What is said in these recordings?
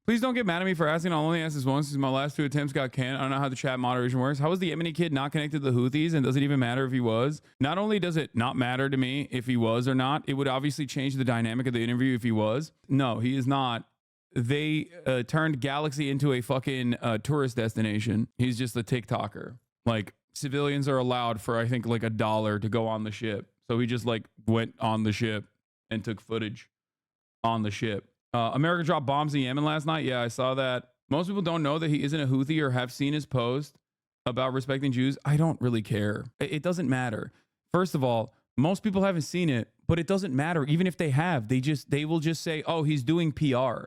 Please don't get mad at me for asking. I'll only ask this once since my last 2 attempts got canned. I don't know how the chat moderation works. How is the Yemeni kid not connected to the Houthis? And does it even matter if he was? Not only does it not matter to me if he was or not, it would obviously change the dynamic of the interview if he was. No, he is not. They turned Galaxy into a fucking tourist destination. He's just a TikToker. Like, civilians are allowed for, I think, like $1 to go on the ship. So he just like went on the ship and took footage on the ship. America dropped bombs in Yemen last night. Yeah, I saw that. Most people don't know that he isn't a Houthi or have seen his post about respecting Jews. I don't really care. It doesn't matter. First of all, most people haven't seen it, but it doesn't matter. Even if they have, they will just say, oh, he's doing PR.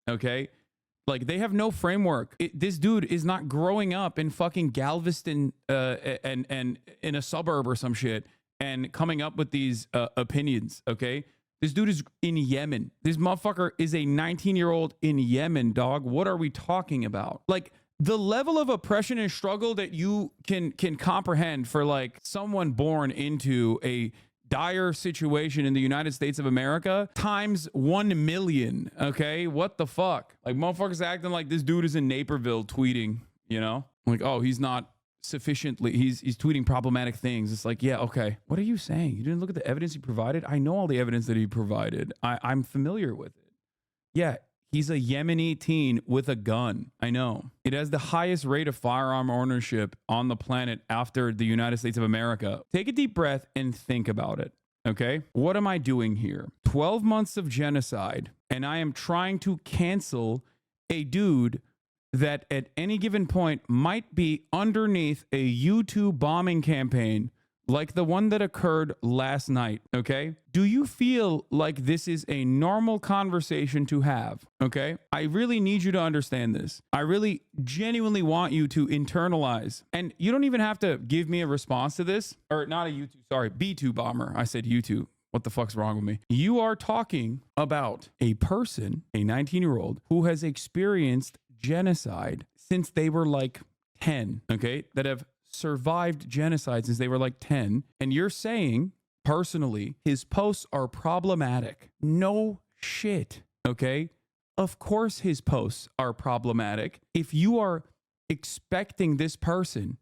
Okay? Like, they have no framework. This dude is not growing up in fucking Galveston and in a suburb or some shit and coming up with these opinions, okay? This dude is in Yemen. This motherfucker is a 19-year-old in Yemen, dog. What are we talking about? Like, the level of oppression and struggle that you can comprehend for, like, someone born into a dire situation in the United States of America times 1 million, okay? What the fuck? Like, motherfuckers acting like this dude is in Naperville tweeting, you know? Like, oh, he's not sufficiently, he's tweeting problematic things. It's like, yeah, okay. What are you saying? You didn't look at the evidence he provided? I know all the evidence that he provided. I'm familiar with it. Yeah, he's a Yemeni teen with a gun. I know. It has the highest rate of firearm ownership on the planet after the United States of America. Take a deep breath and think about it, okay? What am I doing here? 12 months of genocide, and I am trying to cancel a dude that at any given point might be underneath a YouTube bombing campaign like the one that occurred last night, okay? Do you feel like this is a normal conversation to have, okay? I really need you to understand this. I really genuinely want you to internalize. And you don't even have to give me a response to this. Or not a YouTube, sorry, B2 bomber. I said YouTube. What the fuck's wrong with me? You are talking about a person, a 19-year-old, who has experienced genocide since they were like 10, okay? That have survived genocide since they were like 10. And you're saying, personally, his posts are problematic. No shit, okay? Of course his posts are problematic. If you are expecting this person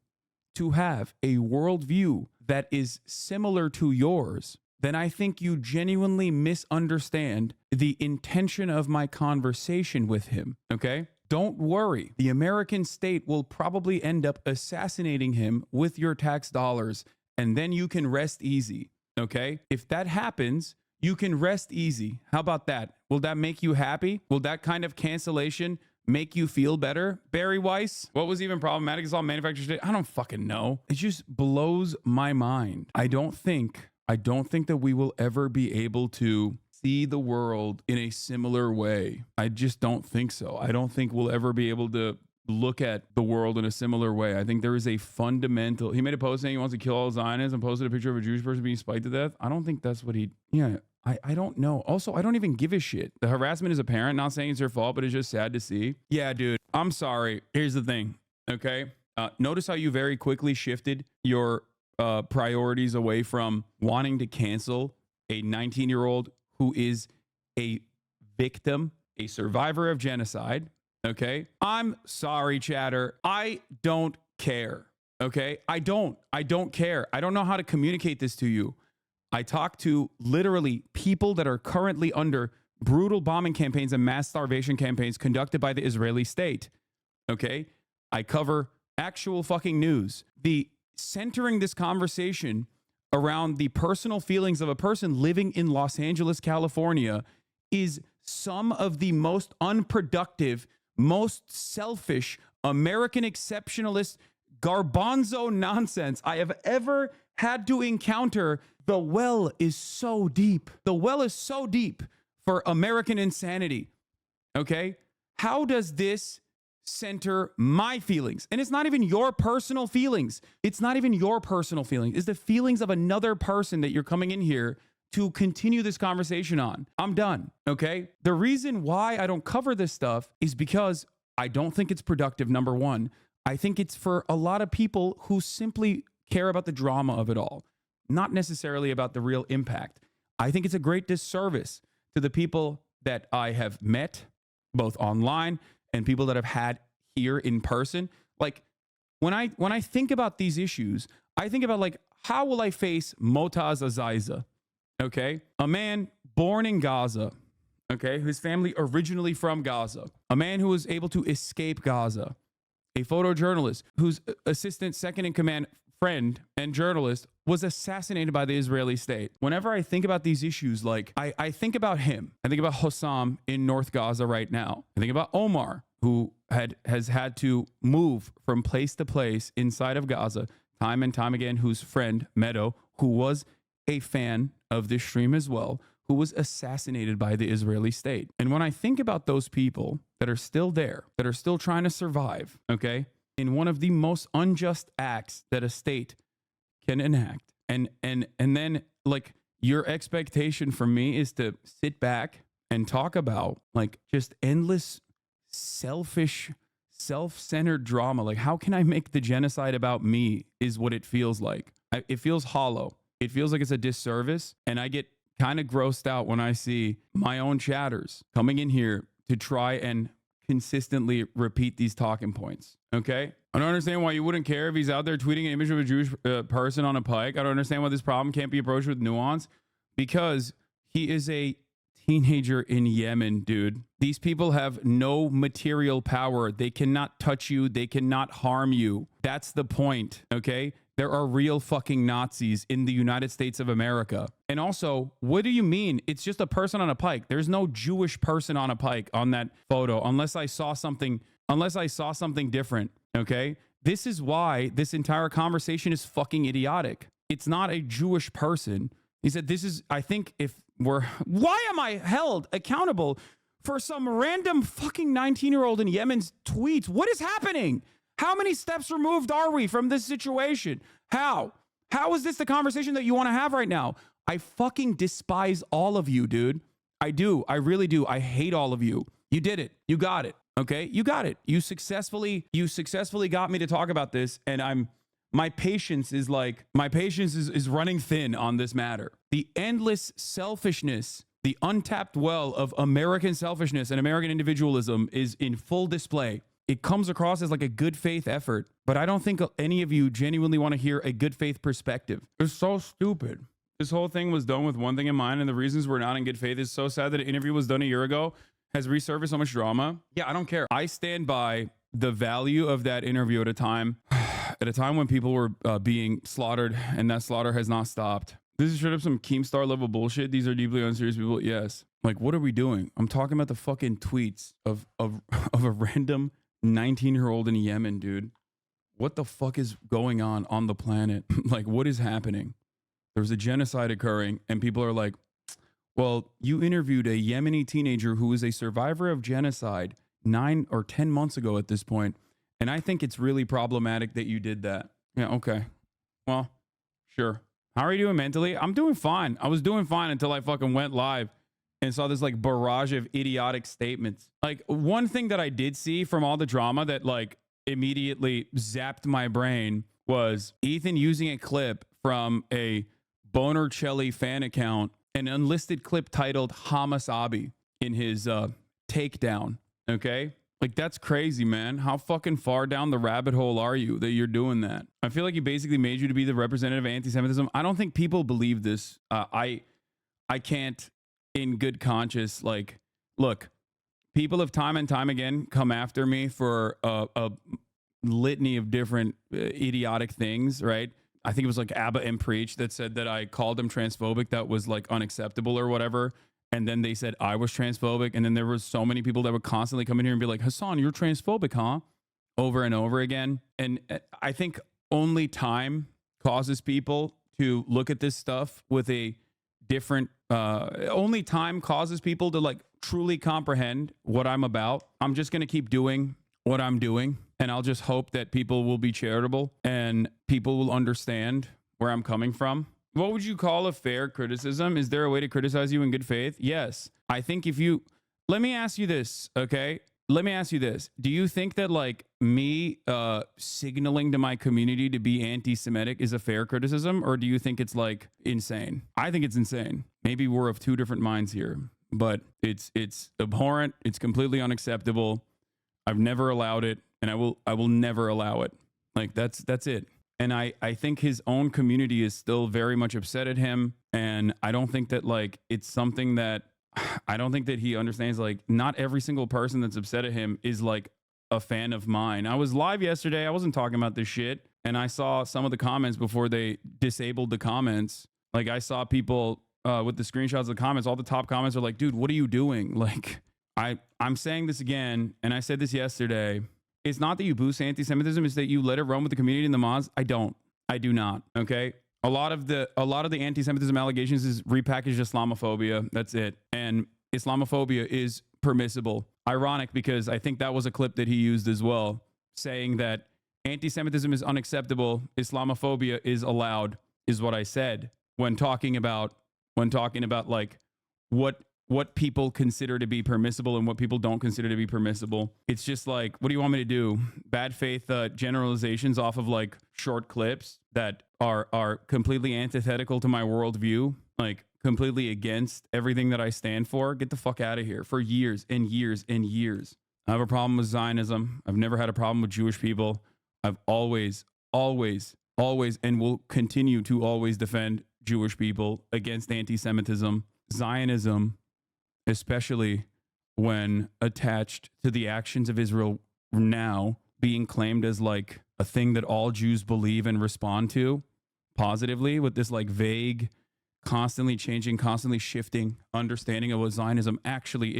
to have a worldview that is similar to yours, then I think you genuinely misunderstand the intention of my conversation with him, okay? Don't worry. The American state will probably end up assassinating him with your tax dollars, and then you can rest easy, okay? If that happens, you can rest easy. How about that? Will that make you happy? Will that kind of cancellation make you feel better? Barry Weiss, what was even problematic is all manufactured shit. I don't fucking know. It just blows my mind. I don't think that we will ever be able to see the world in a similar way. I just don't think so. I don't think we'll ever be able to look at the world in a similar way. I think there is a fundamental... He made a post saying he wants to kill all Zionists and posted a picture of a Jewish person being spiked to death. I don't think that's what he... Yeah, I don't know. Also, I don't even give a shit. The harassment is apparent. Not saying it's your fault, but it's just sad to see. Yeah, dude, I'm sorry. Here's the thing, okay? Notice how you very quickly shifted your priorities away from wanting to cancel a 19-year-old who is a victim, a survivor of genocide, okay? I'm sorry, chatter. I don't care, okay? I don't care. I don't know how to communicate this to you. I talk to literally people that are currently under brutal bombing campaigns and mass starvation campaigns conducted by the Israeli state, okay? I cover actual fucking news. The centering this conversation around the personal feelings of a person living in Los Angeles, California, is some of the most unproductive, most selfish, American exceptionalist, garbanzo nonsense I have ever had to encounter. The well is so deep. The well is so deep for American insanity. Okay? How does this center my feelings? And it's not even your personal feelings. It's not even your personal feelings. It's the feelings of another person that you're coming in here to continue this conversation on. I'm done, okay? The reason why I don't cover this stuff is because I don't think it's productive, number one. I think it's for a lot of people who simply care about the drama of it all, not necessarily about the real impact. I think it's a great disservice to the people that I have met, both online and people that I've had here in person. Like when I think about these issues, I think about like, how will I face Motaz Azaiza? Okay. A man born in Gaza. Okay. His family originally from Gaza. A man who was able to escape Gaza. A photojournalist whose assistant second in command friend and journalist was assassinated by the Israeli state. Whenever I think about these issues, like I think about him. I think about Hossam in North Gaza right now. I think about Omar, who has had to move from place to place inside of Gaza time and time again, whose friend Meadow, who was a fan of this stream as well, who was assassinated by the Israeli state. And when I think about those people that are still there, that are still trying to survive, okay, in one of the most unjust acts that a state can enact, and then like your expectation from me is to sit back and talk about like just endless selfish, self-centered drama. Like, how can I make the genocide about me is what it feels like. It feels hollow. It feels like it's a disservice. And I get kind of grossed out when I see my own chatters coming in here to try and consistently repeat these talking points. Okay? I don't understand why you wouldn't care if he's out there tweeting an image of a Jewish person on a pike. I don't understand why this problem can't be approached with nuance, because he is a teenager in Yemen, dude. These people have no material power. They cannot touch you. They cannot harm you. That's the point, okay? There are real fucking Nazis in the United States of America. And also, what do you mean? It's just a person on a pike. There's no Jewish person on a pike on that photo unless I saw something different, okay? This is why this entire conversation is fucking idiotic. It's not a Jewish person. He said, this is, I think why am I held accountable for some random fucking 19-year-old in Yemen's tweets? What is happening? How many steps removed are we from this situation? How is this the conversation that you want to have right now? I fucking despise all of you, dude. I do. I really do. I hate all of you. You did it. You got it. Okay? You got it. You successfully got me to talk about this, and my patience is running thin on this matter. The endless selfishness, the untapped well of American selfishness and American individualism is in full display. It comes across as like a good faith effort, but I don't think any of you genuinely want to hear a good faith perspective. It's so stupid. This whole thing was done with one thing in mind, and the reasons we're not in good faith is so sad that an interview was done a year ago, has resurfaced so much drama. Yeah, I don't care. I stand by the value of that interview at a time when people were being slaughtered, and that slaughter has not stopped. This is straight up some Keemstar level bullshit. These are deeply unserious people. Yes. Like, what are we doing? I'm talking about the fucking tweets of a random 19-year-old in Yemen, dude. What the fuck is going on the planet? Like, what is happening? There's a genocide occurring, and people are like, well, you interviewed a Yemeni teenager who is a survivor of genocide 9 or 10 months ago at this point, and I think it's really problematic that you did that. Yeah, okay. Well, sure. How are you doing mentally? I'm doing fine. I was doing fine until I fucking went live and saw this like barrage of idiotic statements. Like, one thing that I did see from all the drama that like immediately zapped my brain was Ethan using a clip from a Bonercelli fan account, an unlisted clip titled HasanAbi in his takedown. Okay? Like, that's crazy, man. How fucking far down the rabbit hole are you that you're doing that? I feel like he basically made you to be the representative of anti-Semitism. I don't think people believe this. I can't in good conscience, like, look, people have time and time again come after me for a litany of different idiotic things, right? I think it was like Abba and Preach that said that I called him transphobic. That was like unacceptable or whatever. And then they said I was transphobic. And then there was so many people that would constantly come in here and be like, Hasan, you're transphobic, huh? Over and over again. And I think only time causes people to look at this stuff with a different, only time causes people to like truly comprehend what I'm about. I'm just going to keep doing what I'm doing. And I'll just hope that people will be charitable and people will understand where I'm coming from. What would you call a fair criticism? Is there a way to criticize you in good faith? Yes. I think let me ask you this, okay? Let me ask you this. Do you think that like me signaling to my community to be anti-Semitic is a fair criticism, or do you think it's like insane? I think it's insane. Maybe we're of two different minds here. but it's abhorrent. It's completely unacceptable. I've never allowed it, and I will never allow it. Like that's it. And I think his own community is still very much upset at him. And I don't think that like it's something that I don't think that he understands. Like not every single person that's upset at him is like a fan of mine. I was live yesterday. I wasn't talking about this shit. And I saw some of the comments before they disabled the comments. Like I saw people with the screenshots of the comments, all the top comments are like, dude, what are you doing? Like I'm saying this again. And I said this yesterday. It's not that you boost anti-Semitism, it's that you let it run with the community and the mods. I do not. Okay. A lot of the anti-Semitism allegations is repackaged Islamophobia. That's it. And Islamophobia is permissible. Ironic because I think that was a clip that he used as well, saying that anti-Semitism is unacceptable, Islamophobia is allowed, is what I said when talking about like what people consider to be permissible and what people don't consider to be permissible. It's just like, what do you want me to do? Bad faith generalizations off of like short clips that are completely antithetical to my worldview, like completely against everything that I stand for. Get the fuck out of here. For years and years and years, I have a problem with Zionism. I've never had a problem with Jewish people. I've always, and will continue to always defend Jewish people against anti-Semitism. Zionism, especially when attached to the actions of Israel now being claimed as like a thing that all Jews believe and respond to positively, with this like vague, constantly changing, constantly shifting understanding of what Zionism actually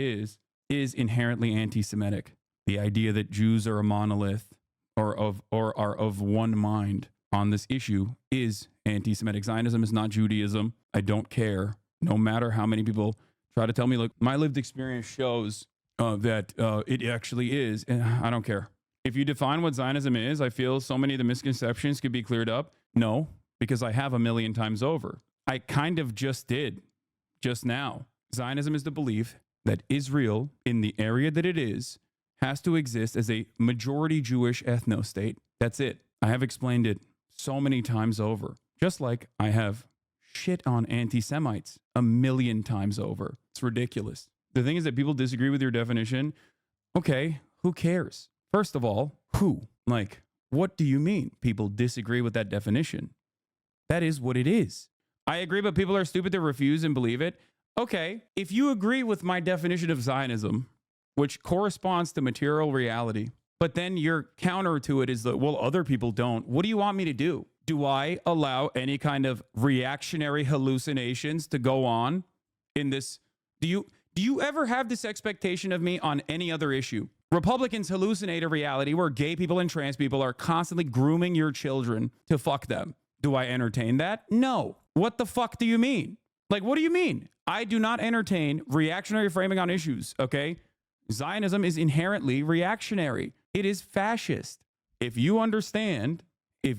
is inherently anti-Semitic. The idea that Jews are a monolith or are of one mind on this issue is anti-Semitic. Zionism is not Judaism. I don't care. No matter how many people try to tell me, look, my lived experience shows that it actually is, and I don't care. If you define what Zionism is, I feel so many of the misconceptions could be cleared up. No, because I have a million times over. I kind of just did just now. Zionism is the belief that Israel, in the area that it is, has to exist as a majority Jewish ethno-state. That's it. I have explained it so many times over. Just like I have shit on anti-Semites a million times over. It's ridiculous. The thing is that people disagree with your definition. Okay, who cares? First of all, who? Like, what do you mean people disagree with that definition? That is what it is. I agree, but people are stupid to refuse and believe it. Okay, if you agree with my definition of Zionism, which corresponds to material reality, but then your counter to it is that, well, other people don't. What do you want me to do? Do I allow any kind of reactionary hallucinations to go on in this? Do you ever have this expectation of me on any other issue? Republicans hallucinate a reality where gay people and trans people are constantly grooming your children to fuck them. Do I entertain that? No. What the fuck do you mean? Like, what do you mean? I do not entertain reactionary framing on issues, okay? Zionism is inherently reactionary. It is fascist. If you understand, I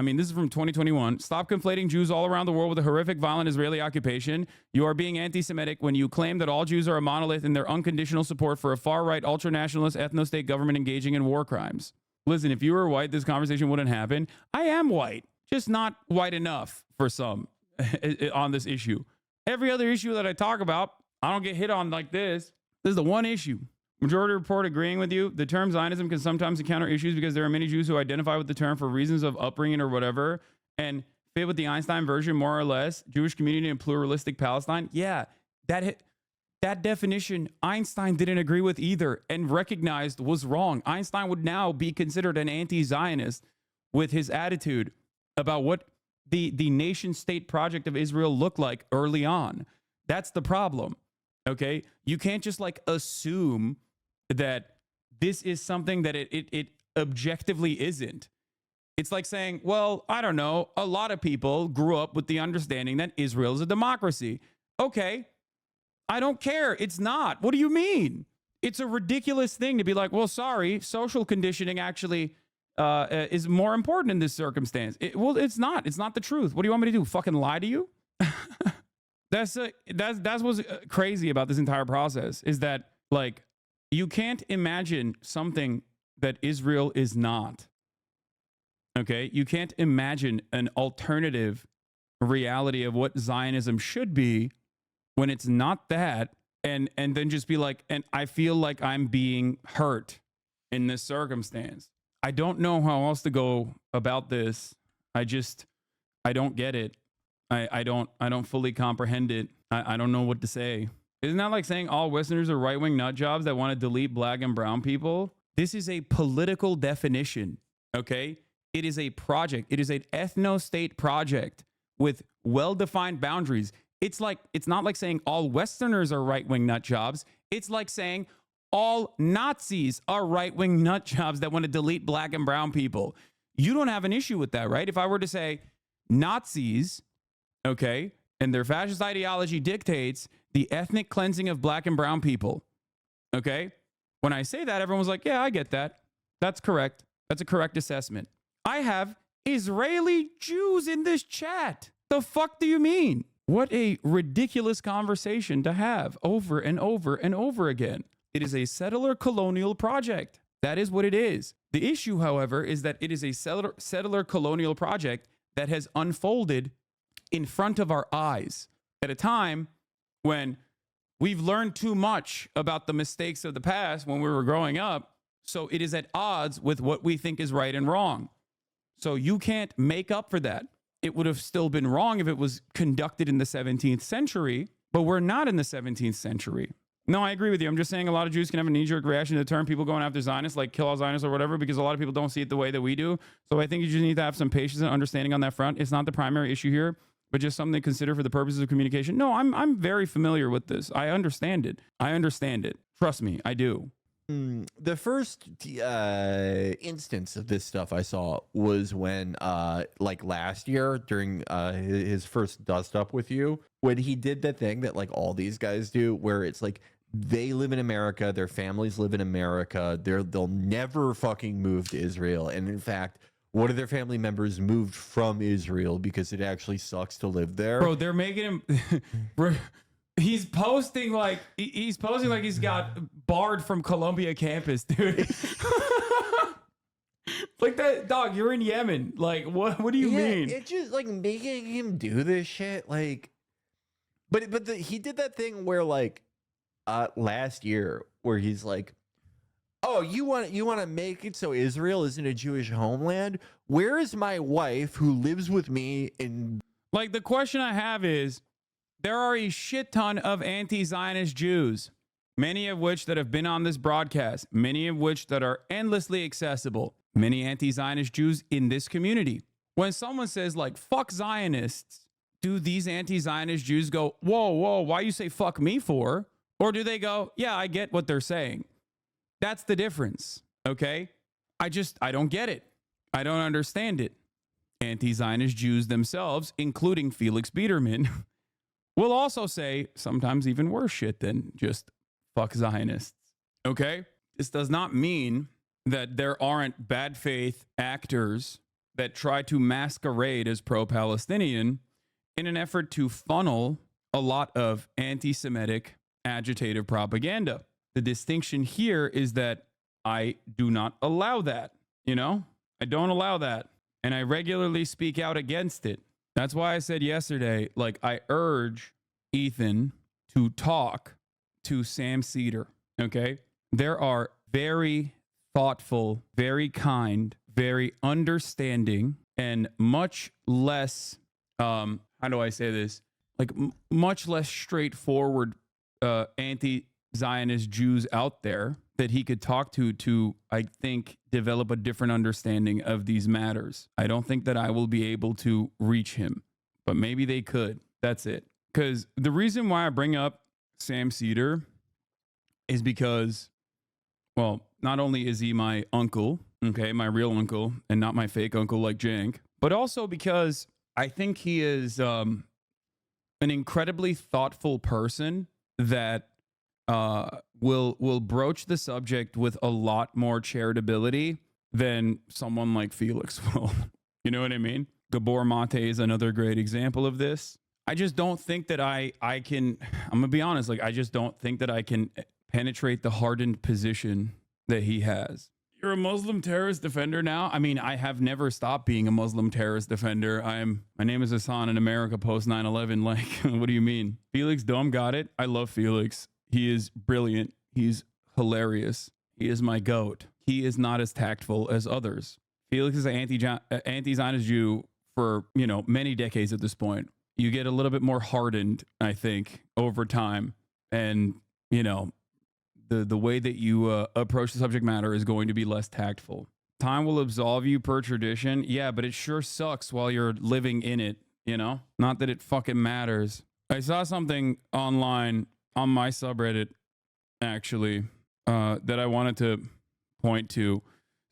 mean, this is from 2021. Stop conflating Jews all around the world with a horrific, violent Israeli occupation. You are being anti-Semitic when you claim that all Jews are a monolith in their unconditional support for a far-right, ultra-nationalist, ethno-state government engaging in war crimes. Listen, if you were white, this conversation wouldn't happen. I am white, just not white enough for some on this issue. Every other issue that I talk about, I don't get hit on like this. This is the one issue. Majority report agreeing with you. The term Zionism can sometimes encounter issues because there are many Jews who identify with the term for reasons of upbringing or whatever and fit with the Einstein version more or less. Jewish community and pluralistic Palestine. Yeah, that definition Einstein didn't agree with either and recognized was wrong. Einstein would now be considered an anti-Zionist with his attitude about what the nation state project of Israel looked like early on. That's the problem. Okay, you can't just like assume that this is something that it objectively isn't. It's like saying, well, I don't know, a lot of people grew up with the understanding that Israel is a democracy. Okay, I don't care. It's not. What do you mean? It's a ridiculous thing to be like, well, sorry, social conditioning actually is more important in this circumstance. Well, it's not. It's not the truth. What do you want me to do? Fucking lie to you? That's what's crazy about this entire process is that, like, you can't imagine something that Israel is not. Okay? You can't imagine an alternative reality of what Zionism should be when it's not that, and then just be like, and I feel like I'm being hurt in this circumstance. I don't know how else to go about this. I don't get it. I don't fully comprehend it. I don't know what to say. Isn't that like saying all Westerners are right-wing nut jobs that want to delete black and brown people? This is a political definition, okay? It is a project. It is an ethno-state project with well-defined boundaries. It's not like saying all Westerners are right-wing nut jobs. It's like saying all Nazis are right-wing nut jobs that want to delete black and brown people. You don't have an issue with that, right? If I were to say Nazis, okay, and their fascist ideology dictates the ethnic cleansing of black and brown people, okay? When I say that, everyone was like, yeah, I get that. That's correct. That's a correct assessment. I have Israeli Jews in this chat. The fuck do you mean? What a ridiculous conversation to have over and over and over again. It is a settler colonial project. That is what it is. The issue, however, is that it is a settler colonial project that has unfolded in front of our eyes at a time when we've learned too much about the mistakes of the past when we were growing up. So it is at odds with what we think is right and wrong. So you can't make up for that. It would have still been wrong if it was conducted in the 17th century, but we're not in the 17th century. No, I agree with you. I'm just saying a lot of Jews can have a knee-jerk reaction to the term people going after Zionists, like kill all Zionists or whatever, because a lot of people don't see it the way that we do. So I think you just need to have some patience and understanding on that front. It's not the primary issue here, but just something to consider for the purposes of communication. No, I'm very familiar with this. I understand it. I understand it. Trust me, I do. The first instance of this stuff I saw was when, like last year during his first dust up with you, when he did the thing that like all these guys do, where it's like they live in America, their families live in America, they'll never fucking move to Israel, and in fact, one of their family members moved from Israel because it actually sucks to live there. Bro, they're making him. He's posting like he's got barred from Columbia campus, dude. Like that, dog. You're in Yemen. Like, what do you mean? It's just like making him do this shit. Like, but he did that thing where like last year where he's like, oh, you want to make it so Israel isn't a Jewish homeland? Where is my wife who lives with me in? Like, the question I have is, there are a shit ton of anti-Zionist Jews, many of which that have been on this broadcast, many of which that are endlessly accessible, many anti-Zionist Jews in this community. When someone says like, fuck Zionists, do these anti-Zionist Jews go, whoa, why you say fuck me for? Or do they go, yeah, I get what they're saying? That's the difference, okay? I don't get it. I don't understand it. Anti-Zionist Jews themselves, including Felix Biederman, will also say sometimes even worse shit than just fuck Zionists, okay? This does not mean that there aren't bad faith actors that try to masquerade as pro-Palestinian in an effort to funnel a lot of anti-Semitic agitative propaganda. The distinction here is that I do not allow that, you know? I don't allow that. And I regularly speak out against it. That's why I said yesterday, like, I urge Ethan to talk to Sam Cedar, okay? There are very thoughtful, very kind, very understanding, and much less, how do I say this? Like, much less straightforward anti-Zionist Jews out there that he could talk to, I think, develop a different understanding of these matters. I don't think that I will be able to reach him, but maybe they could. That's it. Because the reason why I bring up Sam Cedar is because, well, not only is he my uncle, okay, my real uncle, and not my fake uncle like Jank, but also because I think he is an incredibly thoughtful person that will broach the subject with a lot more charitability than someone like Felix will. You know what I mean? Gabor Mate is another great example of this. I just don't think that I can, I'm gonna be honest, like, I just don't think that I can penetrate the hardened position that he has. You're a Muslim terrorist defender now? I mean, I have never stopped being a Muslim terrorist defender. My name is Hasan in America post 9/11. Like, what do you mean? Felix Dome got it. I love Felix. He is brilliant. He's hilarious. He is my goat. He is not as tactful as others. Felix is an anti-Zionist Jew for, many decades at this point. You get a little bit more hardened, I think, over time. And, the way that you approach the subject matter is going to be less tactful. Time will absolve you per tradition. Yeah, but it sure sucks while you're living in it, Not that it fucking matters. I saw something online on my subreddit, actually, that I wanted to point to.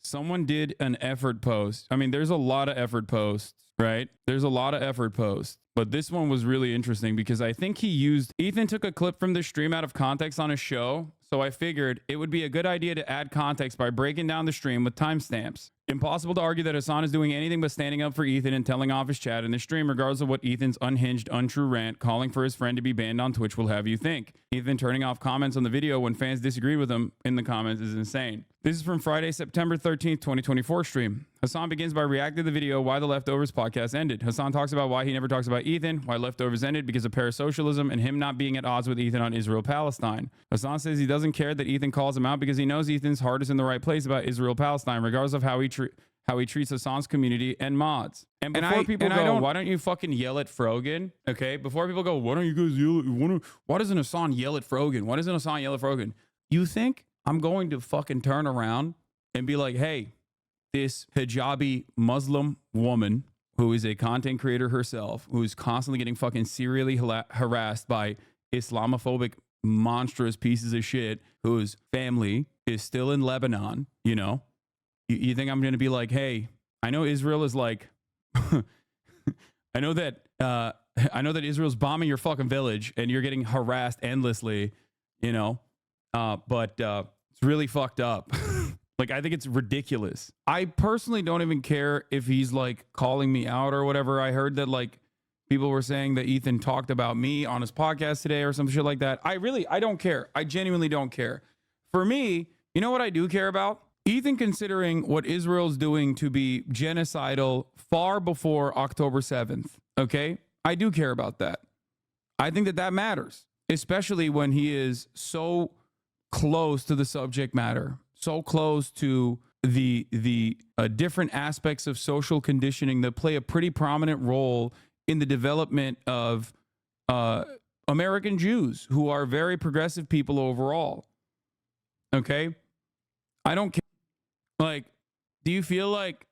Someone did an effort post. I mean, there's a lot of effort posts, right? There's a lot of effort posts. But this one was really interesting because I think Ethan took a clip from the stream out of context on his show. So I figured it would be a good idea to add context by breaking down the stream with timestamps. Impossible to argue that Hasan is doing anything but standing up for Ethan and telling off his chat in the stream, regardless of what Ethan's unhinged, untrue rant calling for his friend to be banned on Twitch will have you think. Ethan turning off comments on the video when fans disagree with him in the comments is insane. This is from Friday, September 13th, 2024 stream. Hasan begins by reacting to the video Why the Leftovers podcast ended. Hasan talks about why he never talks about Ethan, why Leftovers ended because of parasocialism, and him not being at odds with Ethan on Israel-Palestine. Hasan says he doesn't care that Ethan calls him out because he knows Ethan's heart is in the right place about Israel-Palestine, regardless of how he treats Hasan's community and mods. And before people go, why don't you fucking yell at Frogan? Okay, before people go, why don't you guys yell? Why doesn't Hasan yell at Frogan? Why doesn't Hasan yell at Frogan? You think I'm going to fucking turn around and be like, hey, this hijabi Muslim woman who is a content creator herself, who is constantly getting fucking serially harassed by Islamophobic monstrous pieces of shit, whose family is still in Lebanon, You think I'm going to be like, hey, I know Israel is like, I know that Israel's bombing your fucking village and you're getting harassed endlessly, but it's really fucked up. Like, I think it's ridiculous. I personally don't even care if he's like calling me out or whatever. I heard that like people were saying that Ethan talked about me on his podcast today or some shit like that. I don't care. I genuinely don't care. For me, you know what I do care about? Ethan considering what Israel's doing to be genocidal far before October 7th. Okay? I do care about that. I think that matters, especially when he is so close to the subject matter, so close to the different aspects of social conditioning that play a pretty prominent role in the development of American Jews, who are very progressive people overall. Okay? I don't care. Like, do you feel like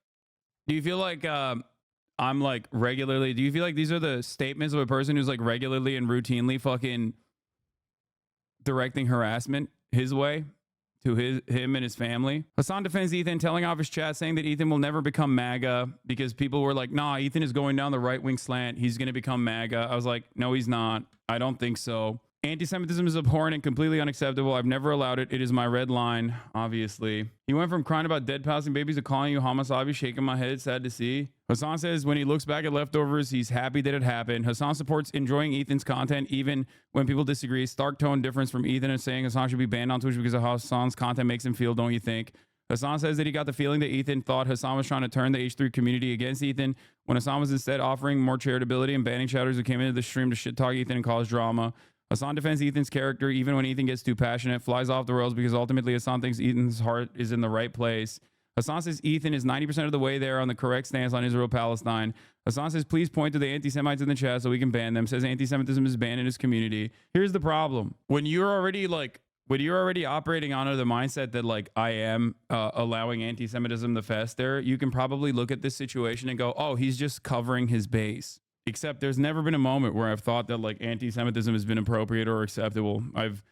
I'm like regularly, do you feel like these are the statements of a person who's like regularly and routinely fucking directing harassment his way to him and his family? Hasan defends Ethan, telling off his chat, saying that Ethan will never become MAGA because people were like, nah, Ethan is going down the right-wing slant. He's going to become MAGA. I was like, no, he's not. I don't think so. Anti-Semitism is abhorrent and completely unacceptable. I've never allowed it. It is my red line, obviously. He went from crying about dead Palestinian babies to calling you HasanAbi, shaking my head, sad to see. Hasan says when he looks back at Leftovers, he's happy that it happened. Hasan supports enjoying Ethan's content even when people disagree. Stark tone difference from Ethan and saying Hasan should be banned on Twitch because of how Hasan's content makes him feel, don't you think? Hasan says that he got the feeling that Ethan thought Hasan was trying to turn the H3 community against Ethan when Hasan was instead offering more charitability and banning chatters who came into the stream to shit talk Ethan and cause drama. Hasan defends Ethan's character even when Ethan gets too passionate, flies off the rails because ultimately Hasan thinks Ethan's heart is in the right place. Hasan says Ethan is 90% of the way there on the correct stance on Israel-Palestine. Hasan says, please point to the anti-Semites in the chat so we can ban them. Says anti-Semitism is banned in his community. Here's the problem. When you're already operating under the mindset that like I am allowing anti-Semitism to fester, you can probably look at this situation and go, oh, he's just covering his base. Except there's never been a moment where I've thought that like anti-Semitism has been appropriate or acceptable. I've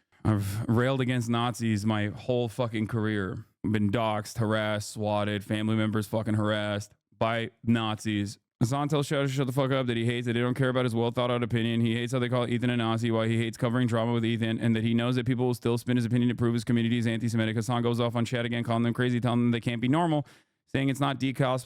railed against Nazis my whole fucking career. I've been doxxed, harassed, swatted, family members fucking harassed by Nazis. Hasan tells Shadow to shut the fuck up, that he hates that they don't care about his well thought out opinion. He hates how they call Ethan a Nazi, why he hates covering drama with Ethan, and that he knows that people will still spin his opinion to prove his community is anti-Semitic. Hasan goes off on chat again, calling them crazy, telling them they can't be normal, saying it's not D-Chatter's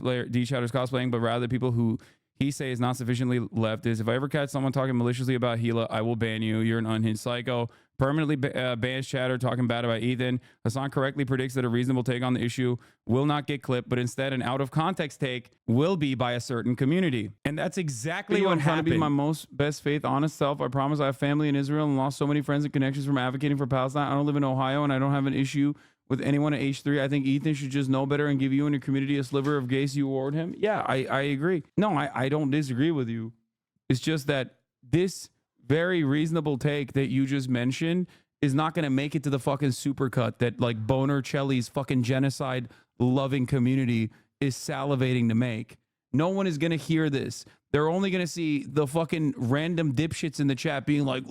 cosplaying, but rather people who he say is not sufficiently leftist. If I ever catch someone talking maliciously about Gila, I will ban you. You're an unhinged psycho. Permanently bans chatter talking bad about Ethan. Hasan correctly predicts that a reasonable take on the issue will not get clipped, but instead an out of context take will be by a certain community. And that's exactly what happened. I'm trying to be my most best faith, honest self. I promise I have family in Israel and lost so many friends and connections from advocating for Palestine. I don't live in Ohio and I don't have an issue with anyone at H3. I think Ethan should just know better and give you and your community a sliver of grace you award him. Yeah, I agree. No, I don't disagree with you. It's just that this very reasonable take that you just mentioned is not going to make it to the fucking supercut that like Boner Chelly's fucking genocide loving community is salivating to make. No one is going to hear this. They're only going to see the fucking random dipshits in the chat being like,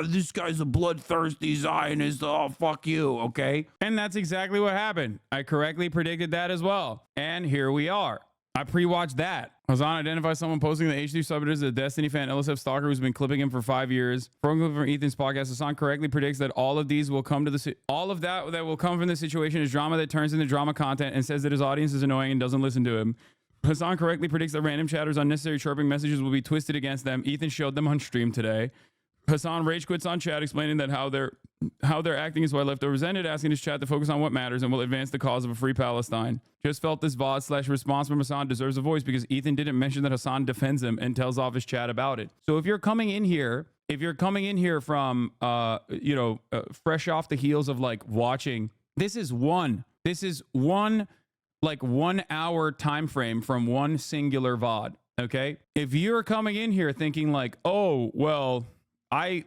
this guy's a bloodthirsty Zionist. Oh, fuck you. Okay. And that's exactly what happened. I correctly predicted that as well. And here we are. I pre-watched that. Hasan identifies someone posting the H3 subreddit as a Destiny fan, LSF stalker who's been clipping him for 5 years. From Ethan's podcast, Hasan correctly predicts that all of these will come to the all of that will come from the situation is drama that turns into drama content and says that his audience is annoying and doesn't listen to him. Hasan correctly predicts that random chatters' unnecessary chirping messages will be twisted against them. Ethan showed them on stream today. Hasan rage quits on chat, explaining that how they're acting is why leftovers ended, asking his chat to focus on what matters and will advance the cause of a free Palestine. Just felt this VOD / response from Hasan deserves a voice because Ethan didn't mention that Hasan defends him and tells off his chat about it. So if you're coming in here from fresh off the heels of like watching, this is one like 1 hour time frame from one singular VOD. Okay, if you're coming in here thinking like, oh well, I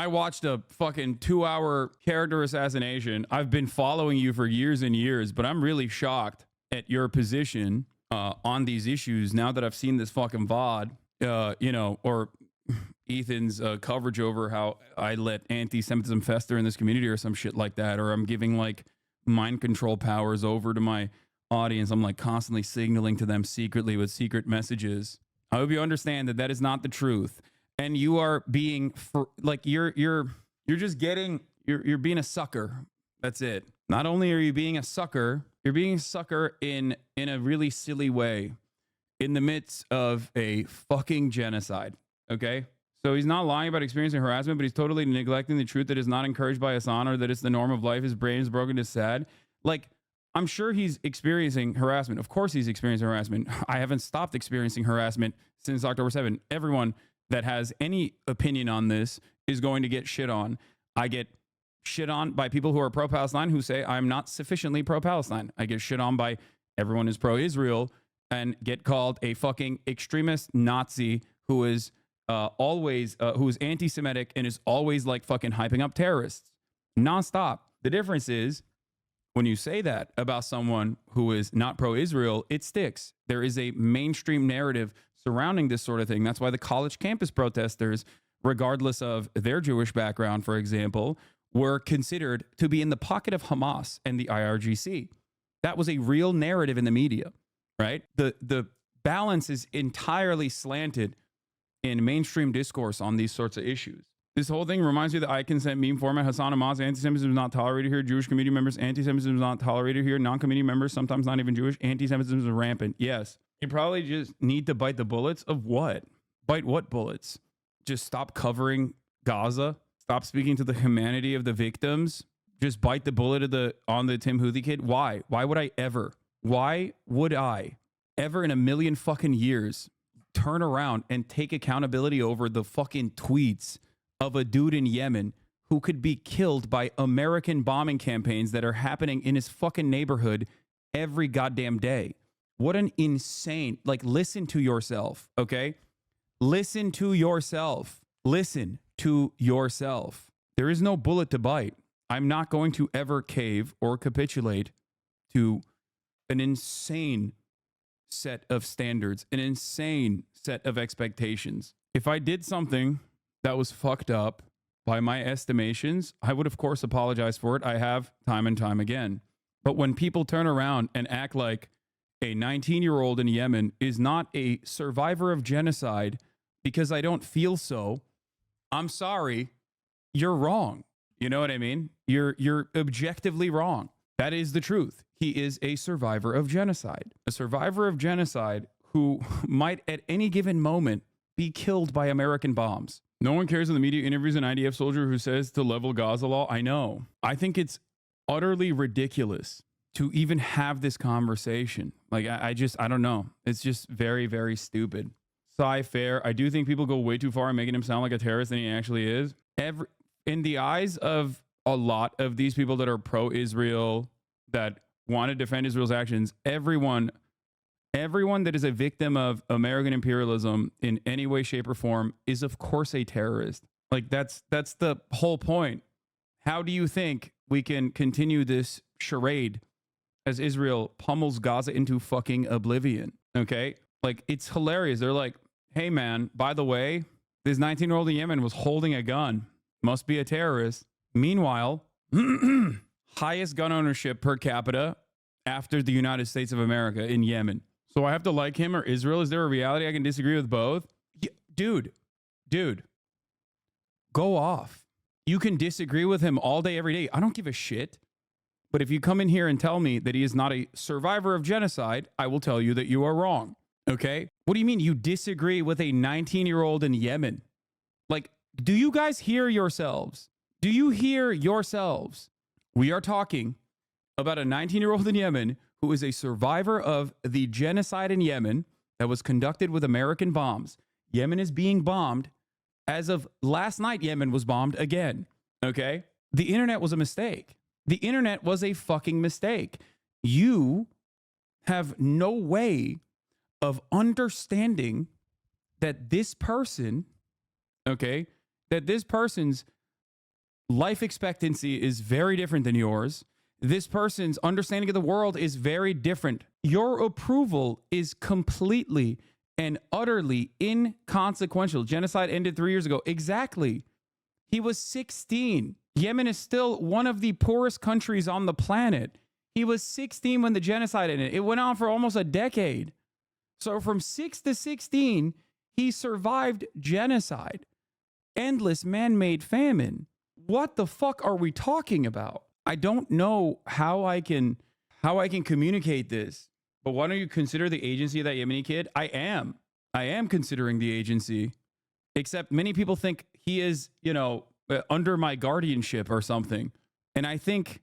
watched a fucking 2-hour character assassination. I've been following you for years and years, but I'm really shocked at your position on these issues now that I've seen this fucking VOD, or Ethan's coverage over how I let anti-Semitism fester in this community or some shit like that, or I'm giving like mind control powers over to my audience. I'm like constantly signaling to them secretly with secret messages. I hope you understand that that is not the truth. And you are being you're being a sucker. That's it. Not only are you being a sucker, you're being a sucker in a really silly way in the midst of a fucking genocide. Okay? So he's not lying about experiencing harassment, but he's totally neglecting the truth that is not encouraged by Hasan or that it's the norm of life. His brain is broken, is sad. Like, I'm sure he's experiencing harassment. Of course he's experiencing harassment. I haven't stopped experiencing harassment since October 7th. Everyone that has any opinion on this is going to get shit on. I get shit on by people who are pro-Palestine who say I'm not sufficiently pro-Palestine. I get shit on by everyone who's pro-Israel and get called a fucking extremist Nazi who is who's anti-Semitic and is always like fucking hyping up terrorists nonstop. The difference is when you say that about someone who is not pro-Israel, it sticks. There is a mainstream narrative surrounding this sort of thing. That's why the college campus protesters, regardless of their Jewish background, for example, were considered to be in the pocket of Hamas and the IRGC. That was a real narrative in the media, right? The balance is entirely slanted in mainstream discourse on these sorts of issues. This whole thing reminds me of the I consent meme format. Hasan Hamas, anti-Semitism is not tolerated here. Jewish community members, anti-Semitism is not tolerated here. Non-community members, sometimes not even Jewish, anti-Semitism is rampant. Yes. You probably just need to bite the bullets of what? Bite what bullets? Just stop covering Gaza? Stop speaking to the humanity of the victims? Just bite the bullet on the Tim Houthi kid? Why? Why would I ever in a million fucking years turn around and take accountability over the fucking tweets of a dude in Yemen who could be killed by American bombing campaigns that are happening in his fucking neighborhood every goddamn day? What an insane, listen to yourself, okay? Listen to yourself. Listen to yourself. There is no bullet to bite. I'm not going to ever cave or capitulate to an insane set of standards, an insane set of expectations. If I did something that was fucked up by my estimations, I would, of course, apologize for it. I have time and time again. But when people turn around and act like a 19-year-old in Yemen is not a survivor of genocide because I don't feel so, I'm sorry, you're wrong. You know what I mean? You're objectively wrong. That is the truth. He is a survivor of genocide. A survivor of genocide who might at any given moment be killed by American bombs. No one cares when the media interviews an IDF soldier who says to level Gaza law. I know. I think it's utterly ridiculous to even have this conversation. Like, I don't know. It's just very, very stupid. Fair. I do think people go way too far in making him sound like a terrorist than he actually is. In the eyes of a lot of these people that are pro-Israel, that want to defend Israel's actions, everyone that is a victim of American imperialism in any way, shape, or form is, of course, a terrorist. Like, that's the whole point. How do you think we can continue this charade as Israel pummels Gaza into fucking oblivion? Okay? Like, it's hilarious. They're like, hey, man, by the way, this 19-year-old in Yemen was holding a gun. Must be a terrorist. Meanwhile, highest gun ownership per capita after the United States of America in Yemen. So I have to like him or Israel? Is there a reality I can disagree with both? Yeah, dude, go off. You can disagree with him all day, every day. I don't give a shit. But if you come in here and tell me that he is not a survivor of genocide, I will tell you that you are wrong. Okay? What do you mean you disagree with a 19-year-old in Yemen? Like, do you guys hear yourselves? Do you hear yourselves? We are talking about a 19-year-old in Yemen who is a survivor of the genocide in Yemen that was conducted with American bombs. Yemen is being bombed. As of last night, Yemen was bombed again. Okay? The internet was a mistake. The internet was a fucking mistake. You have no way of understanding that this person, okay, that this person's life expectancy is very different than yours. This person's understanding of the world is very different. Your approval is completely and utterly inconsequential. Genocide ended 3 years ago. Exactly. He was 16. Yemen is still one of the poorest countries on the planet. He was 16 when the genocide ended. It went on for almost a decade. So from 6 to 16, he survived genocide. Endless man-made famine. What the fuck are we talking about? I don't know how I can communicate this, but why don't you consider the agency of that Yemeni kid? I am considering the agency, except many people think he is, under my guardianship or something. And I think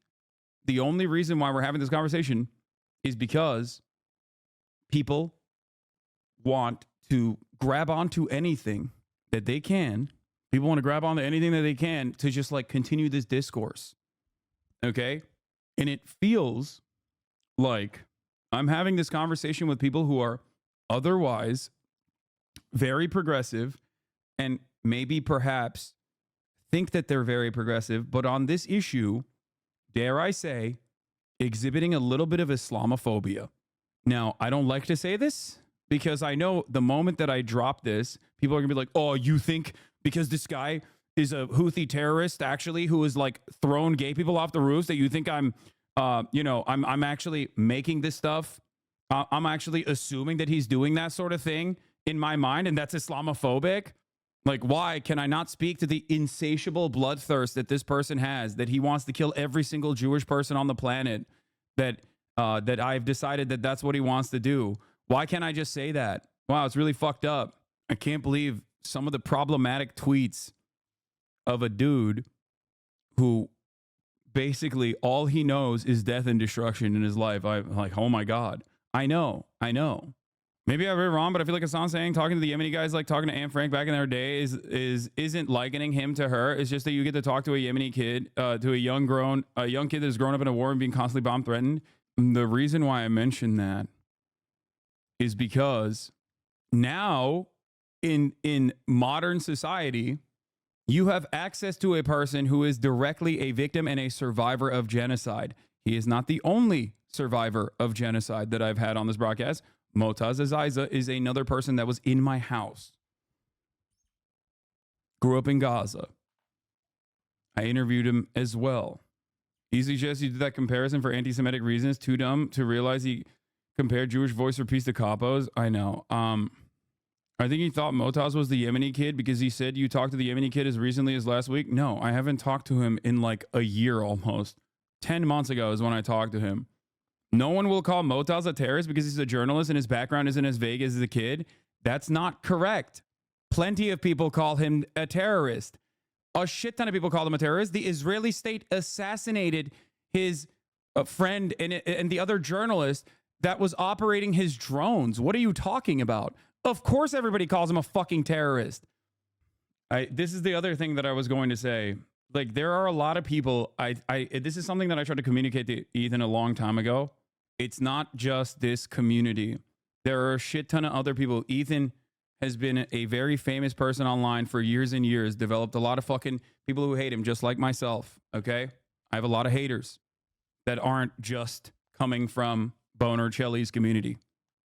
the only reason why we're having this conversation is because people want to grab onto anything that they can. People want to grab onto anything that they can to just like continue this discourse. Okay? And it feels like I'm having this conversation with people who are otherwise very progressive and maybe perhaps think that they're very progressive, but on this issue, dare I say, exhibiting a little bit of Islamophobia. Now, I don't like to say this because I know the moment that I drop this, people are gonna be like, oh, you think because this guy is a Houthi terrorist actually who has like thrown gay people off the roofs that you think I'm actually making this stuff. I'm actually assuming that he's doing that sort of thing in my mind, and that's Islamophobic. Like, why can I not speak to the insatiable bloodthirst that this person has, that he wants to kill every single Jewish person on the planet, that I've decided that that's what he wants to do? Why can't I just say that? Wow, it's really fucked up. I can't believe some of the problematic tweets of a dude who basically all he knows is death and destruction in his life. I'm like, oh my God. I know. Maybe I'm very wrong, but I feel like Hasan saying talking to the Yemeni guys like talking to Anne Frank back in their day isn't likening him to her. It's just that you get to talk to a Yemeni kid, to a young kid that's grown up in a war and being constantly bomb threatened. The reason why I mention that is because now in modern society, you have access to a person who is directly a victim and a survivor of genocide. He is not the only survivor of genocide that I've had on this broadcast. Motaz Aziza is another person that was in my house. Grew up in Gaza. I interviewed him as well. He suggests you did that comparison for anti-Semitic reasons. Too dumb to realize he compared Jewish Voice for Peace to Capos. I know. I think he thought Motaz was the Yemeni kid because he said you talked to the Yemeni kid as recently as last week. No, I haven't talked to him in like a year almost. 10 months ago is when I talked to him. No one will call Motaz a terrorist because he's a journalist and his background isn't as vague as a kid. That's not correct. Plenty of people call him a terrorist. A shit ton of people call him a terrorist. The Israeli state assassinated his friend and the other journalist that was operating his drones. What are you talking about? Of course everybody calls him a fucking terrorist. This is the other thing that I was going to say. Like, there are a lot of people, this is something that I tried to communicate to Ethan a long time ago. It's not just this community. There are a shit ton of other people. Ethan has been a very famous person online for years and years, developed a lot of fucking people who hate him, just like myself, okay? I have a lot of haters that aren't just coming from Boner Chelly's community,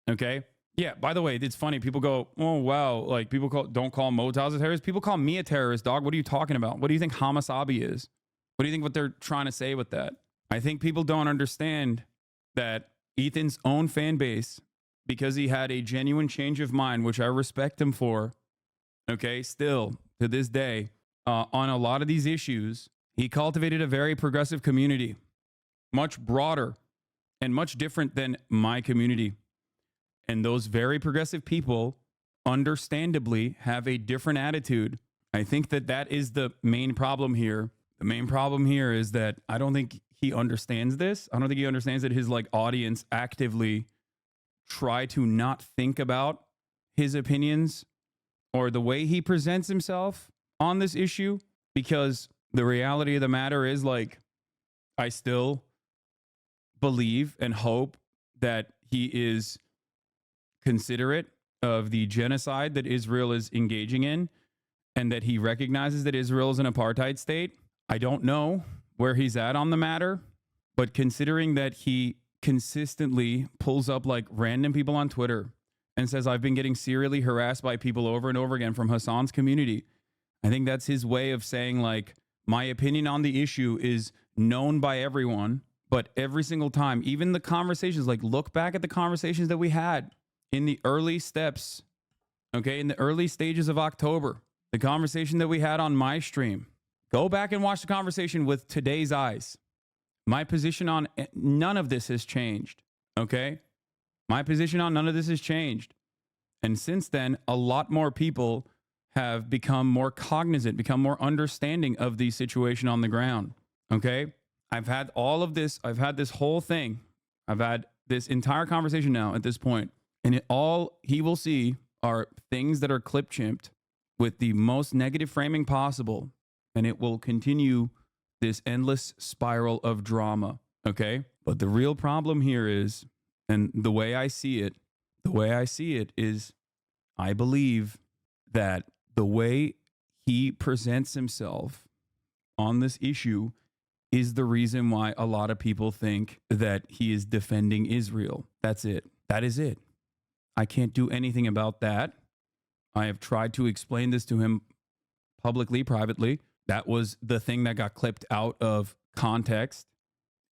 okay? Yeah, by the way, it's funny. People go, oh, wow, like people don't call Motaz a terrorist. People call me a terrorist, dog. What are you talking about? What do you think HasanAbi is? What do you think what they're trying to say with that? I think people don't understand that Ethan's own fan base, because he had a genuine change of mind, which I respect him for, okay, still to this day, on a lot of these issues, he cultivated a very progressive community, much broader and much different than my community. And those very progressive people, understandably, have a different attitude. I think that that is the main problem here. The main problem here is that I don't think he understands this. I don't think he understands that his like audience actively try to not think about his opinions or the way he presents himself on this issue, because the reality of the matter is, like, I still believe and hope that he is considerate of the genocide that Israel is engaging in, and that he recognizes that Israel is an apartheid state. I don't know where he's at on the matter, but considering that he consistently pulls up like random people on Twitter and says, I've been getting serially harassed by people over and over again from Hasan's community, I think that's his way of saying, like, my opinion on the issue is known by everyone, but every single time, even the conversations, like, look back at the conversations that we had in the early steps, okay, in the early stages of October, the conversation that we had on my stream. Go back and watch the conversation with today's eyes. My position on none of this has changed, okay? My position on none of this has changed. And since then, a lot more people have become more cognizant, become more understanding of the situation on the ground, okay? I've had all of this. I've had this whole thing. I've had this entire conversation now at this point. And all he will see are things that are clip-chimped with the most negative framing possible. And it will continue this endless spiral of drama, okay? But the real problem here is, and the way I see it is, I believe that the way he presents himself on this issue is the reason why a lot of people think that he is defending Israel. That's it. That is it. I can't do anything about that. I have tried to explain this to him publicly, privately. That was the thing that got clipped out of context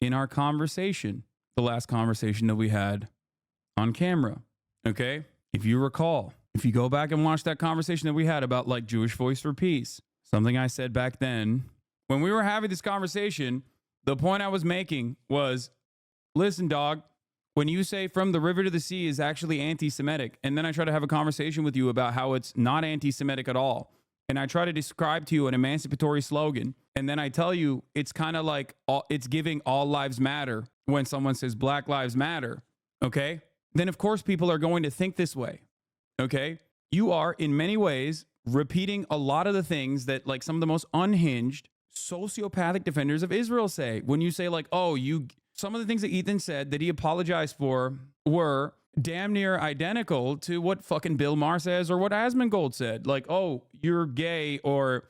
in our conversation, the last conversation that we had on camera. Okay? If you recall, if you go back and watch that conversation that we had about like Jewish Voice for Peace, something I said back then, when we were having this conversation, the point I was making was, listen, dog, when you say from the river to the sea is actually anti-Semitic, and then I try to have a conversation with you about how it's not anti-Semitic at all, and I try to describe to you an emancipatory slogan, and then I tell you it's kind of like it's giving all lives matter when someone says Black Lives Matter, okay? Then of course people are going to think this way, okay? You are in many ways repeating a lot of the things that like some of the most unhinged sociopathic defenders of Israel say. When you say like, oh, some of the things that Ethan said that he apologized for were damn near identical to what fucking Bill Maher says or what Asmongold said. Like, oh, you're gay or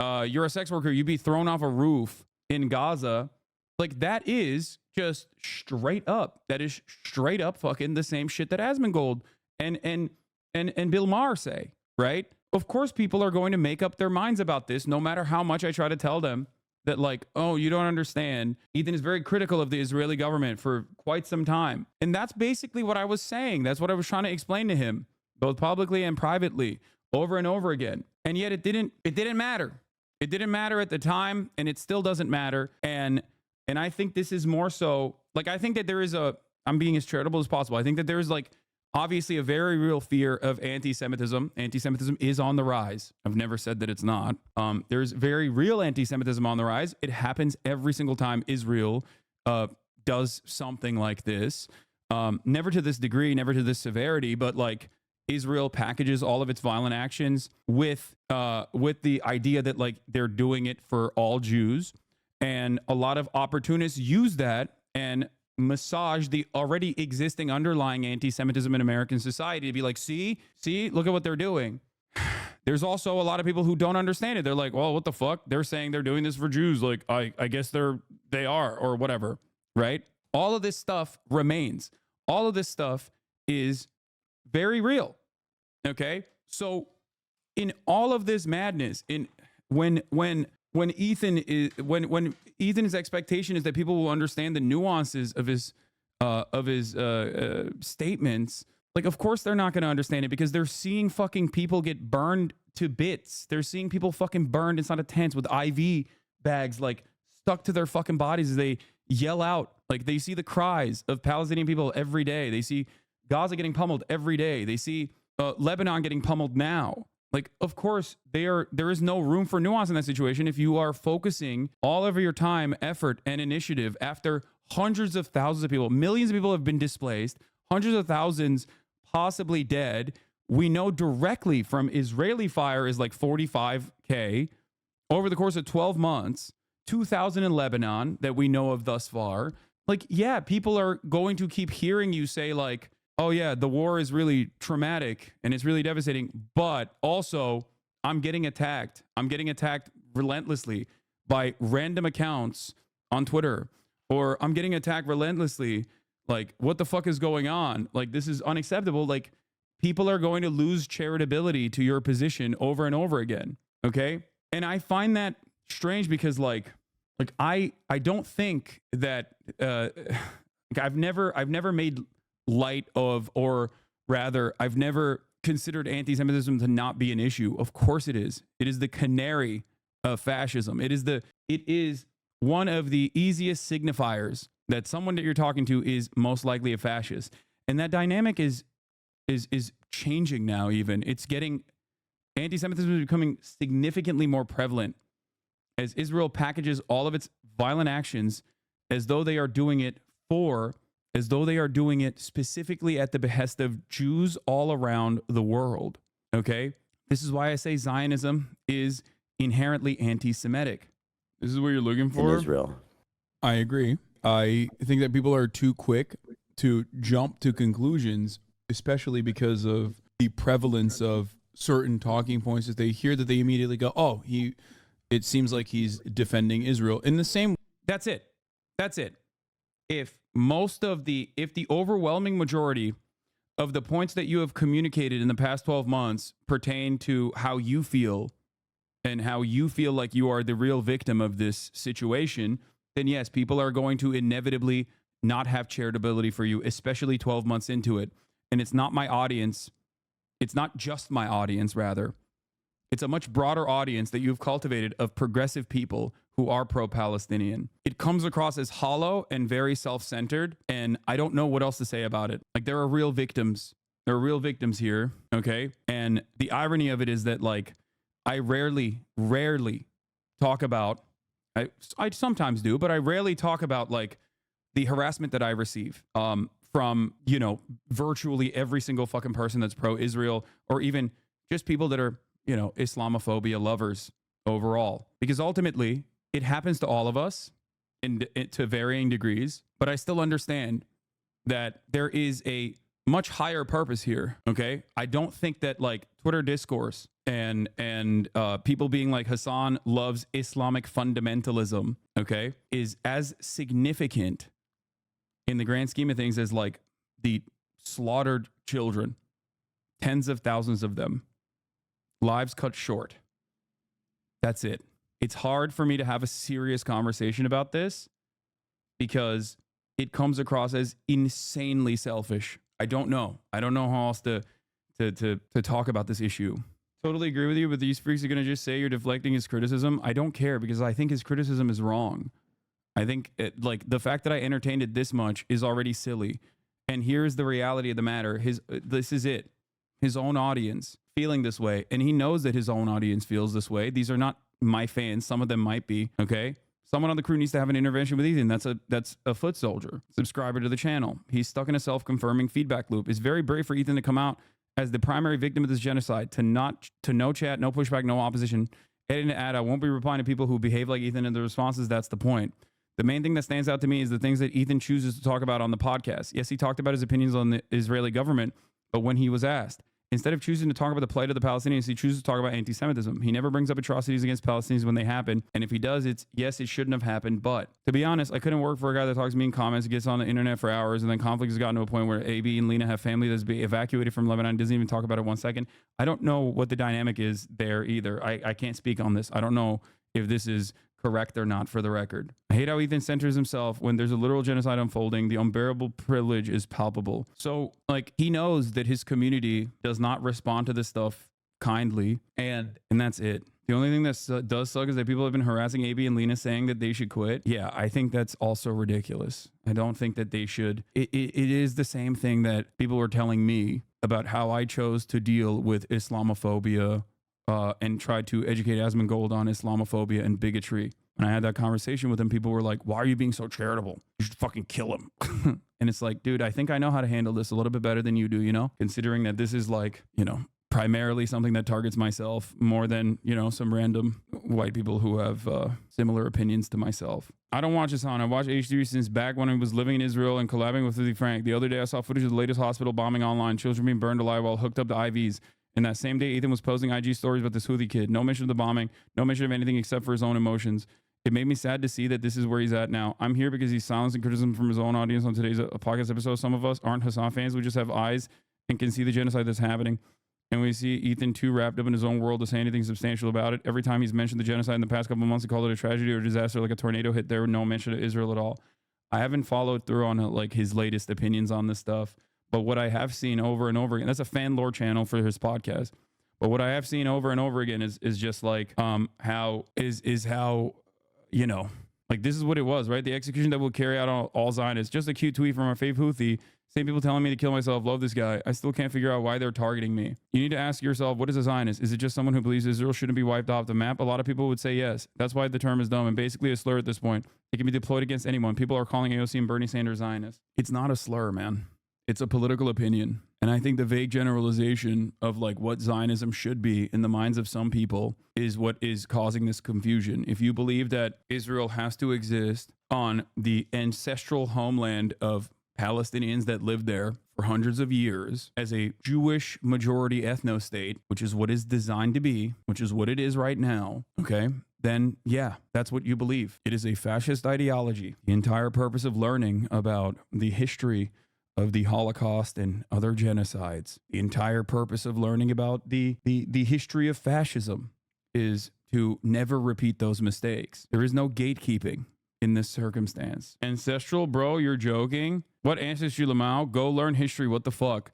you're a sex worker, you'd be thrown off a roof in Gaza. Like, that is just straight up. That is straight up fucking the same shit that Asmongold and Bill Maher say, right? Of course, people are going to make up their minds about this, no matter how much I try to tell them that, like, oh, you don't understand. Ethan is very critical of the Israeli government for quite some time. And that's basically what I was saying. That's what I was trying to explain to him, both publicly and privately, over and over again. And yet it didn't matter. It didn't matter at the time, and it still doesn't matter. And And I think this is more so like, I think that there is I'm being as charitable as possible. I think that there is like obviously a very real fear of anti-Semitism. Anti-Semitism is on the rise. I've never said that it's not. There's very real anti-Semitism on the rise. It happens every single time Israel does something like this. Never to this degree, never to this severity, but like Israel packages all of its violent actions with the idea that like they're doing it for all Jews. And a lot of opportunists use that and massage the already existing underlying anti-Semitism in American society to be like, see, look at what they're doing. There's also a lot of people who don't understand it. They're like, well, what the fuck? They're saying they're doing this for Jews. Like, I guess they are, or whatever, right? All of this stuff remains. All of this stuff is very real. Okay? So in all of this madness, when Ethan's expectation is that people will understand the nuances of his statements, like, of course they're not going to understand it because they're seeing fucking people get burned to bits. They're seeing people fucking burned inside of tents with IV bags like stuck to their fucking bodies as they yell out. Like, they see the cries of Palestinian people every day. They see Gaza getting pummeled every day. They see Lebanon getting pummeled now. Like, of course, there is no room for nuance in that situation if you are focusing all of your time, effort, and initiative after hundreds of thousands of people, millions of people have been displaced, hundreds of thousands possibly dead. We know directly from Israeli fire is like 45K over the course of 12 months, 2,000 in Lebanon that we know of thus far. Like, yeah, people are going to keep hearing you say like, oh yeah, the war is really traumatic and it's really devastating, but also I'm getting attacked. I'm getting attacked relentlessly by random accounts on Twitter, or I'm getting attacked relentlessly. Like, what the fuck is going on? Like, this is unacceptable. Like, people are going to lose charitability to your position over and over again. Okay. And I find that strange because like I don't think that, I've never made light of, or rather, I've never considered anti-Semitism to not be an issue. Of course it is. It is the canary of fascism. It is one of the easiest signifiers that someone that you're talking to is most likely a fascist. And that dynamic is changing now. Even it's getting, anti-Semitism is becoming significantly more prevalent as Israel packages all of its violent actions as though they are doing it specifically at the behest of Jews all around the world. Okay? This is why I say Zionism is inherently anti-Semitic. This is what you're looking for? In Israel. I agree. I think that people are too quick to jump to conclusions, especially because of the prevalence of certain talking points that they hear, that they immediately go, oh, it seems like he's defending Israel. In the same, that's it. If the overwhelming majority of the points that you have communicated in the past 12 months pertain to how you feel and how you feel like you are the real victim of this situation, then yes, people are going to inevitably not have charitability for you, especially 12 months into it. And it's not my audience. It's not just my audience, rather. It's a much broader audience that you've cultivated of progressive people who are pro-Palestinian. It comes across as hollow and very self-centered, and I don't know what else to say about it. Like, there are real victims. There are real victims here, okay? And the irony of it is that, like, I rarely talk about, I sometimes do, but I rarely talk about, like, the harassment that I receive from, you know, virtually every single fucking person that's pro-Israel, or even just people that are, you know, Islamophobia lovers overall. Because ultimately, it happens to all of us to varying degrees, but I still understand that there is a much higher purpose here, okay? I don't think that, like, Twitter discourse and people being like, Hasan loves Islamic fundamentalism, okay, is as significant in the grand scheme of things as, like, the slaughtered children, tens of thousands of them, lives cut short. That's it. It's hard for me to have a serious conversation about this because it comes across as insanely selfish. I don't know how else to talk about this issue. Totally agree with you, but these freaks are going to just say you're deflecting his criticism. I don't care because I think his criticism is wrong. I think like the fact that I entertained it this much is already silly. And here's the reality of the matter. This is it. His own audience feeling this way. And he knows that his own audience feels this way. These are not my fans. Some of them might be, okay? Someone on the crew needs to have an intervention with Ethan. That's a foot soldier, subscriber to the channel. He's stuck in a self-confirming feedback loop. It's very brave for Ethan to come out as the primary victim of this genocide, to no chat, no pushback, no opposition. Editing to add, I won't be replying to people who behave like Ethan in the responses. That's the point. The main thing that stands out to me is the things that Ethan chooses to talk about on the podcast. Yes, he talked about his opinions on the Israeli government, but when he was asked, instead of choosing to talk about the plight of the Palestinians, he chooses to talk about anti-Semitism. He never brings up atrocities against Palestinians when they happen. And if he does, it's, yes, it shouldn't have happened. But to be honest, I couldn't work for a guy that talks mean comments, gets on the internet for hours, and then conflict has gotten to a point where AB and Lena have family that's been evacuated from Lebanon, doesn't even talk about it 1 second. I don't know what the dynamic is there either. I can't speak on this. I don't know if this is correct or not, for the record. I hate how Ethan centers himself when there's a literal genocide unfolding. The unbearable privilege is palpable. So, like, he knows that his community does not respond to this stuff kindly, and that's it. The only thing that does suck is that people have been harassing AB and Lena saying that they should quit. Yeah, I think that's also ridiculous. I don't think that they should. It is the same thing that people were telling me about how I chose to deal with Islamophobia and tried to educate Asmund Gold on Islamophobia and bigotry. When I had that conversation with him, people were like, why are you being so charitable? You should fucking kill him. And it's like, dude, I think I know how to handle this a little bit better than you do, you know, considering that this is like, you know, primarily something that targets myself more than, you know, some random white people who have similar opinions to myself. I don't watch Hasan. I watched H3 since back when I was living in Israel and collabing with Lizzie Frank. The other day I saw footage of the latest hospital bombing online, children being burned alive while hooked up to IVs. And that same day, Ethan was posting IG stories about this Houthi kid. No mention of the bombing, no mention of anything except for his own emotions. It made me sad to see that this is where he's at now. I'm here because he's silencing criticism from his own audience on today's podcast episode. Some of us aren't Hasan fans. We just have eyes and can see the genocide that's happening. And we see Ethan too wrapped up in his own world to say anything substantial about it. Every time he's mentioned the genocide in the past couple of months, he called it a tragedy or a disaster, like a tornado hit there. No mention of Israel at all. I haven't followed through on like his latest opinions on this stuff. But what I have seen over and over again, that's a fan lore channel for his podcast. But what I have seen over and over again is just like how, you know, like this is what it was, right? The execution that will carry out all Zionists. Just a cute tweet from our fave Houthi. Same people telling me to kill myself. Love this guy. I still can't figure out why they're targeting me. You need to ask yourself, what is a Zionist? Is it just someone who believes Israel shouldn't be wiped off the map? A lot of people would say yes. That's why the term is dumb and basically a slur at this point. It can be deployed against anyone. People are calling AOC and Bernie Sanders Zionists. It's not a slur, man. It's a political opinion. And I think the vague generalization of like what Zionism should be in the minds of some people is what is causing this confusion. If you believe that Israel has to exist on the ancestral homeland of Palestinians that lived there for hundreds of years as a Jewish majority ethno-state, which is what is designed to be, which is what it is right now, okay, then yeah, that's what you believe. It is a fascist ideology. The entire purpose of learning about the history of the Holocaust and other genocides, the entire purpose of learning about the history of fascism is to never repeat those mistakes. There is no gatekeeping in this circumstance. Ancestral, bro, you're joking? What ancestry, Lamau? Go learn history. What the fuck?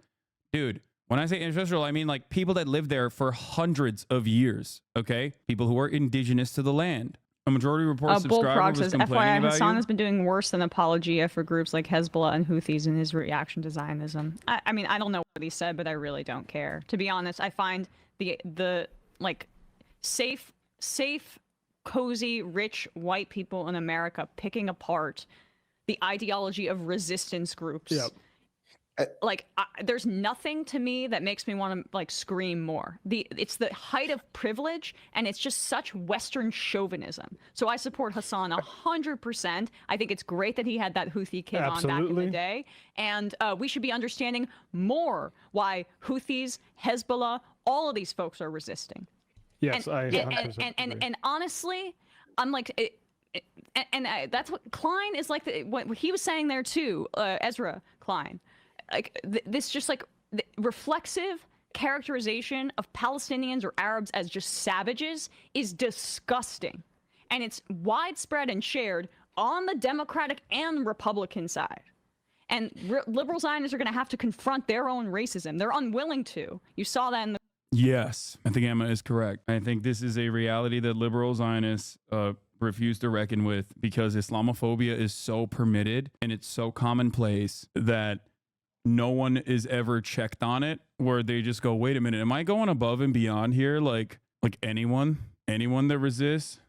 Dude, when I say ancestral, I mean like people that lived there for hundreds of years, okay? People who are indigenous to the land. A majority report subscriber was complaining FYI, about Hasan you. has been doing worse than Apologia for groups like Hezbollah and Houthis in his reaction to Zionism. I mean, I don't know what he said, but I really don't care. To be honest, I find the like safe, cozy, rich white people in America picking apart the ideology of resistance groups. Yep. Like, there's nothing to me that makes me want to like scream more. It's the height of privilege, and it's just such Western chauvinism. So I support Hasan 100%. I think it's great that he had that Houthi kid on back in the day, and we should be understanding more why Houthis, Hezbollah, all of these folks are resisting. Yes, I 100% agree. And honestly, I'm like. That's what Klein is like. What he was saying there too, Ezra Klein. Like this, just like reflexive characterization of Palestinians or Arabs as just savages is disgusting, and it's widespread and shared on the Democratic and Republican side. And liberal Zionists are going to have to confront their own racism. They're unwilling to. You saw that in the. Yes, I think Emma is correct. I think this is a reality that liberal Zionists refuse to reckon with, because Islamophobia is so permitted and it's so commonplace that no one is ever checked on it, where they just go, wait a minute, am I going above and beyond here? Like anyone that resists?